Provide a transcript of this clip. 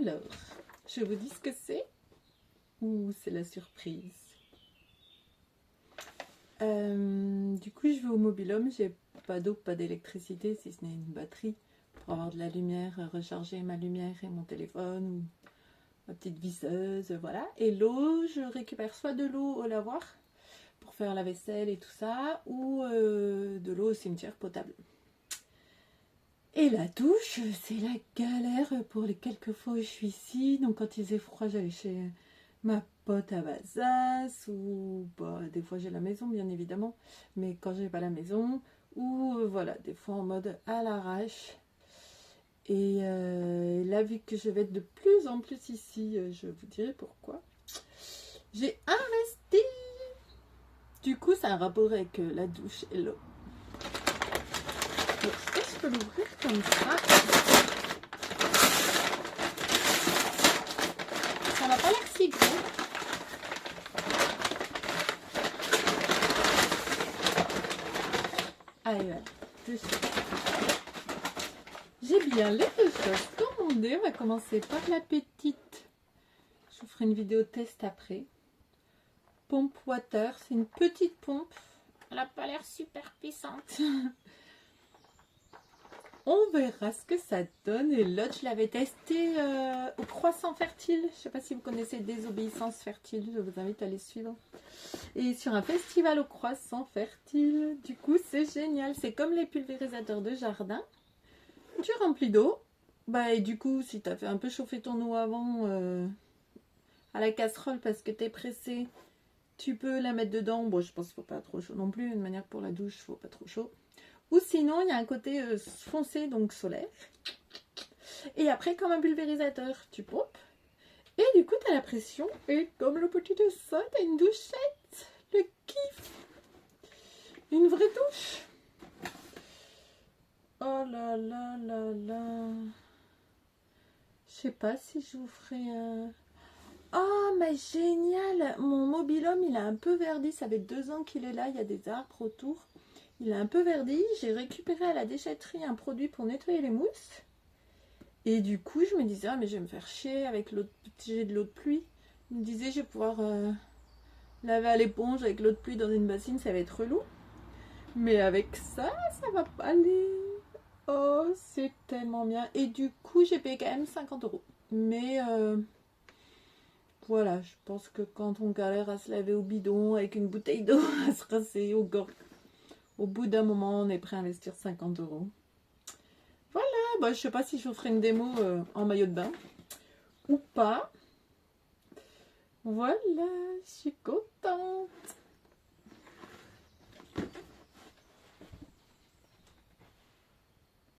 Alors, je vous dis ce que c'est ou c'est la surprise? Du coup, je vais au mobil-home, j'ai pas d'eau, pas d'électricité, si ce n'est une batterie pour avoir de la lumière, recharger ma lumière et mon téléphone ou ma petite visseuse, voilà. Et l'eau, je récupère soit de l'eau au lavoir pour faire la vaisselle et tout ça, ou de l'eau au cimetière potable. Et la douche, c'est la galère pour les quelques fois où je suis ici. Donc quand il faisait froid, j'allais chez ma pote à Bazas, ou bah, des fois j'ai la maison bien évidemment, mais quand j'ai pas la maison, ou voilà, des fois en mode à l'arrache. Et là, vu que je vais être de plus en plus ici, je vous dirai pourquoi. J'ai investi. Du coup, ça a un rapport avec la douche et l'eau. Donc, est-ce que je peux l'ouvrir comme ça? Ça n'a pas l'air si gros. Allez, voilà. J'ai bien les deux choses commandées. On va commencer par la petite. Je vous ferai une vidéo test après. Pompe water. C'est une petite pompe. Elle n'a pas l'air super puissante. On verra ce que ça donne. Et l'autre, je l'avais testé au Croissant Fertile. Je ne sais pas si vous connaissez Désobéissance Fertile. Je vous invite à les suivre. Et sur un festival au Croissant Fertile. Du coup, c'est génial. C'est comme les pulvérisateurs de jardin. Tu remplis d'eau. Bah, et du coup, si tu as fait un peu chauffer ton eau avant à la casserole parce que tu es pressé, tu peux la mettre dedans. Bon, je pense qu'il ne faut pas trop chaud non plus. Une manière pour la douche, il ne faut pas trop chaud. Ou sinon, il y a un côté foncé, donc solaire. Et après, comme un pulvérisateur, tu pompes. Et du coup, tu as la pression. Et comme le petit dessin, tu as une douchette. Le kiff. Une vraie douche. Oh là là là là. Je sais pas si je vous ferai un... Oh, mais génial. Mon mobil-home, il a un peu verdi. Ça fait 2 ans qu'il est là. Il y a des arbres autour. Il a un peu verdi. J'ai récupéré à la déchetterie un produit pour nettoyer les mousses. Et du coup, je me disais, ah, mais je vais me faire chier avec l'eau de l'eau de pluie. Je me disais, je vais pouvoir laver à l'éponge avec l'eau de pluie dans une bassine, ça va être relou. Mais avec ça, ça va pas aller. Oh, c'est tellement bien. Et du coup, j'ai payé quand même 50 €. Mais voilà, je pense que quand on galère à se laver au bidon avec une bouteille d'eau à se rincer au gorge, au bout d'un moment, on est prêt à investir 50 €. Voilà, bah, je sais pas si je vous ferai une démo en maillot de bain ou pas. Voilà, je suis contente.